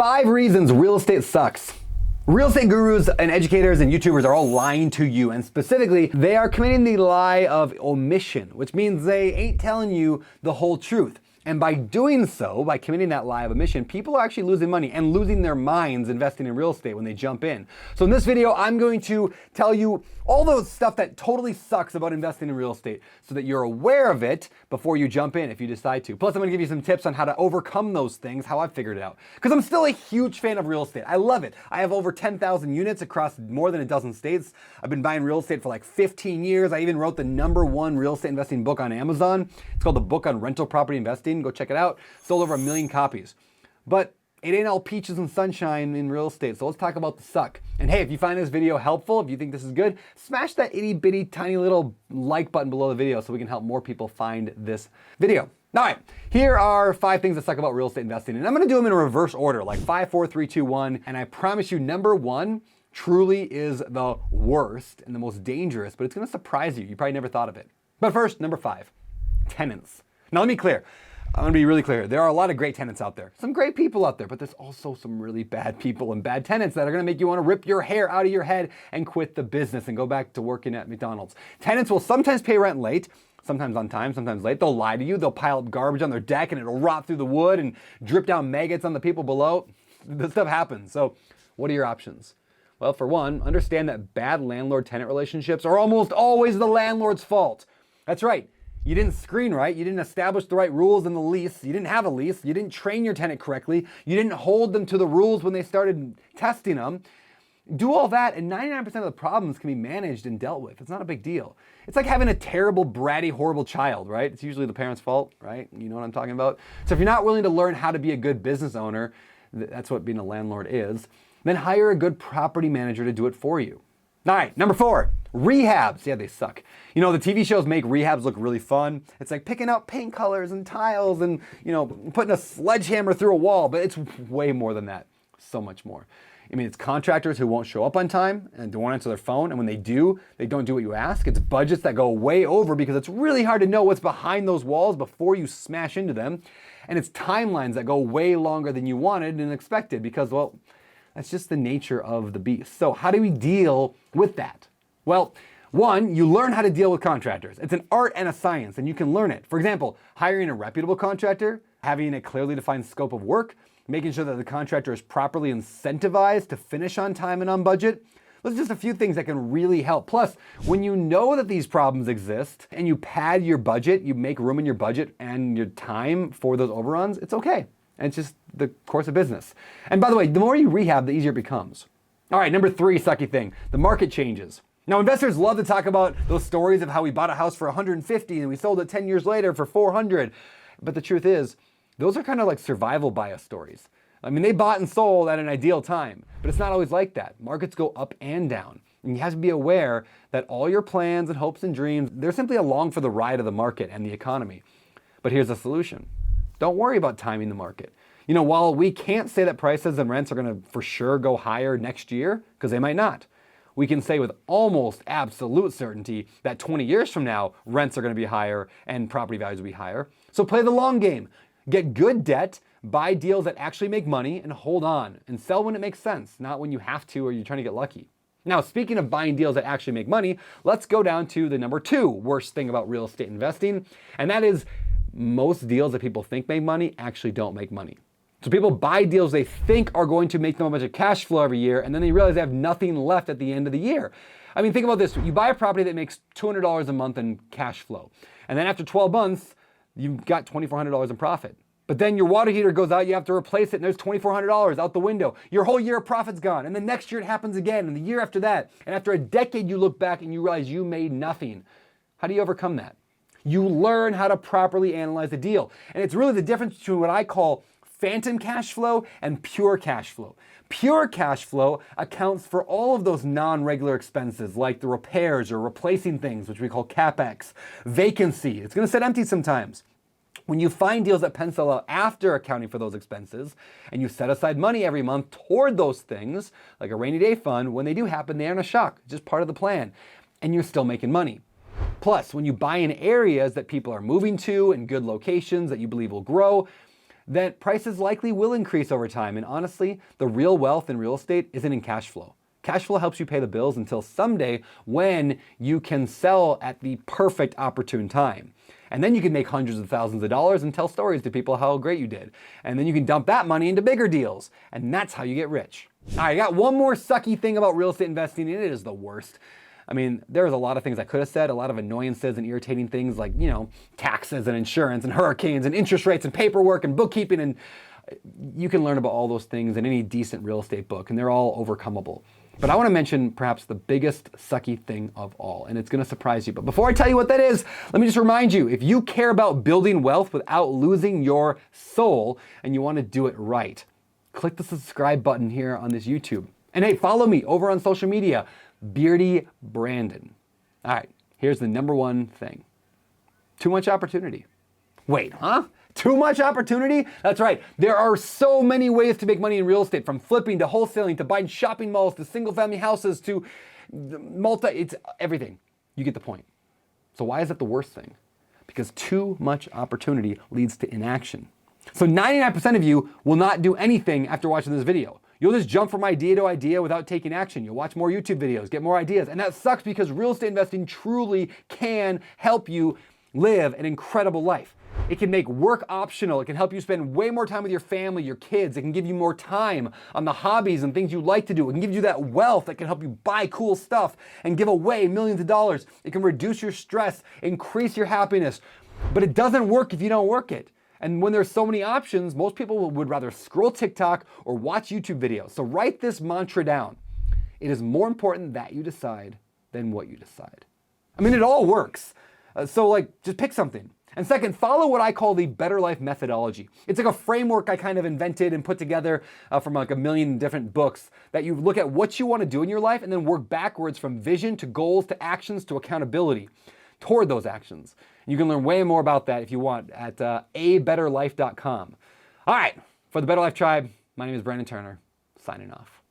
5 reasons real estate sucks. Real estate gurus and educators and YouTubers are all lying to you, and specifically, they are committing the lie of omission, which means they ain't telling you the whole truth. And by doing so, by committing that lie of omission, people are actually losing money and losing their minds investing in real estate when they jump in. So in this video, I'm going to tell you all those stuff that totally sucks about investing in real estate so that you're aware of it before you jump in if you decide to. Plus, I'm gonna give you some tips on how to overcome those things, how I've figured it out. Because I'm still a huge fan of real estate. I love it. I have over 10,000 units across more than a dozen states. I've been buying real estate for like 15 years. I even wrote the #1 real estate investing book on Amazon. It's called The Book on Rental Property Investing. Go check it out. Sold over 1 million copies. But it ain't all peaches and sunshine in real estate, so let's talk about the suck. And hey, if you find this video helpful, if you think this is good, smash that itty bitty tiny little like button below the video so we can help more people find this video. All right, here are 5 things that suck about real estate investing, and I'm gonna do them in reverse order, like 5, 4, 3, 2, 1, and I promise you, #1 truly is the worst and the most dangerous, but it's gonna surprise you. You probably never thought of it. But first, #5, tenants. Now let me be clear. I'm gonna be really clear. There are a lot of great tenants out there. Some great people out there, but there's also some really bad people and bad tenants that are gonna make you wanna rip your hair out of your head and quit the business and go back to working at McDonald's. Tenants will sometimes pay rent late, sometimes on time, sometimes late. They'll lie to you. They'll pile up garbage on their deck and it'll rot through the wood and drip down maggots on the people below. This stuff happens. So what are your options? Well, for one, understand that bad landlord-tenant relationships are almost always the landlord's fault. That's right. You didn't screen right, you didn't establish the right rules in the lease, you didn't have a lease, you didn't train your tenant correctly, you didn't hold them to the rules when they started testing them. Do all that and 99% of the problems can be managed and dealt with. It's not a big deal. It's like having a terrible, bratty, horrible child, right? It's usually the parent's fault, right? You know what I'm talking about? So if you're not willing to learn how to be a good business owner, that's what being a landlord is, then hire a good property manager to do it for you. All right, #4, rehabs. Yeah, they suck. You know, the TV shows make rehabs look really fun. It's like picking out paint colors and tiles and, you know, putting a sledgehammer through a wall, but it's way more than that. So much more. I mean, it's contractors who won't show up on time and don't answer their phone, and when they do, they don't do what you ask. It's budgets that go way over because it's really hard to know what's behind those walls before you smash into them. And it's timelines that go way longer than you wanted and expected because, well, that's just the nature of the beast. So how do we deal with that? Well, 1, you learn how to deal with contractors. It's an art and a science, and you can learn it. For example, hiring a reputable contractor, having a clearly defined scope of work, making sure that the contractor is properly incentivized to finish on time and on budget. Those are just a few things that can really help. Plus, when you know that these problems exist and you pad your budget, you make room in your budget and your time for those overruns, it's okay. And it's just the course of business. And by the way, the more you rehab, the easier it becomes. All right, #3 sucky thing, the market changes. Now, investors love to talk about those stories of how we bought a house for 150 and we sold it 10 years later for 400. But the truth is, those are kind of like survival bias stories. I mean, they bought and sold at an ideal time, but it's not always like that. Markets go up and down. And you have to be aware that all your plans and hopes and dreams, they're simply along for the ride of the market and the economy. But here's the solution. Don't worry about timing the market. You know, while we can't say that prices and rents are gonna for sure go higher next year, because they might not, we can say with almost absolute certainty that 20 years from now, rents are gonna be higher and property values will be higher. So play the long game. Get good debt, buy deals that actually make money, and hold on. And sell when it makes sense, not when you have to or you're trying to get lucky. Now, speaking of buying deals that actually make money, let's go down to the #2 worst thing about real estate investing, and that is most deals that people think make money actually don't make money. So people buy deals they think are going to make them a bunch of cash flow every year, and then they realize they have nothing left at the end of the year. I mean, think about this. You buy a property that makes $200 a month in cash flow, and then after 12 months, you've got $2,400 in profit. But then your water heater goes out, you have to replace it, and there's $2,400 out the window. Your whole year of profit's gone, and then next year it happens again, and the year after that, and after a decade you look back and you realize you made nothing. How do you overcome that? You learn how to properly analyze the deal. And it's really the difference between what I call phantom cash flow and pure cash flow. Pure cash flow accounts for all of those non-regular expenses like the repairs or replacing things, which we call CapEx, vacancy. It's gonna sit empty sometimes. When you find deals that pencil out after accounting for those expenses, and you set aside money every month toward those things, like a rainy day fund, when they do happen, they aren't a shock, it's just part of the plan, and you're still making money. Plus, when you buy in areas that people are moving to in good locations that you believe will grow, that prices likely will increase over time. And honestly, the real wealth in real estate isn't in cash flow. Cash flow helps you pay the bills until someday when you can sell at the perfect opportune time. And then you can make hundreds of thousands of dollars and tell stories to people how great you did. And then you can dump that money into bigger deals. And that's how you get rich. All right, I got one more sucky thing about real estate investing, and it is the worst. I mean, there's a lot of things I could have said, a lot of annoyances and irritating things like, taxes and insurance and hurricanes and interest rates and paperwork and bookkeeping. And you can learn about all those things in any decent real estate book, and they're all overcomeable. But I want to mention perhaps the biggest sucky thing of all, and it's going to surprise you. But before I tell you what that is, let me just remind you, if you care about building wealth without losing your soul and you want to do it right, click the subscribe button here on this YouTube. And hey, follow me over on social media, Beardy Brandon. All right, here's the number one thing. Too much opportunity. Wait, huh? Too much opportunity? That's right. There are so many ways to make money in real estate, from flipping to wholesaling to buying shopping malls to single family houses to it's everything. You get the point. So why is it the worst thing? Because too much opportunity leads to inaction. So 99% of you will not do anything after watching this video. You'll just jump from idea to idea without taking action. You'll watch more YouTube videos, get more ideas. And that sucks because real estate investing truly can help you live an incredible life. It can make work optional. It can help you spend way more time with your family, your kids. It can give you more time on the hobbies and things you like to do. It can give you that wealth that can help you buy cool stuff and give away millions of dollars. It can reduce your stress, increase your happiness. But it doesn't work if you don't work it. And when there's so many options, most people would rather scroll TikTok or watch YouTube videos. So write this mantra down. It is more important that you decide than what you decide. I mean, it all works. So just pick something. And second, follow what I call the Better Life methodology. It's like a framework I kind of invented and put together from like a million different books that you look at what you want to do in your life and then work backwards from vision to goals to actions to accountability toward those actions. You can learn way more about that if you want at abetterlife.com. All right, for the Better Life Tribe, my name is Brandon Turner, signing off.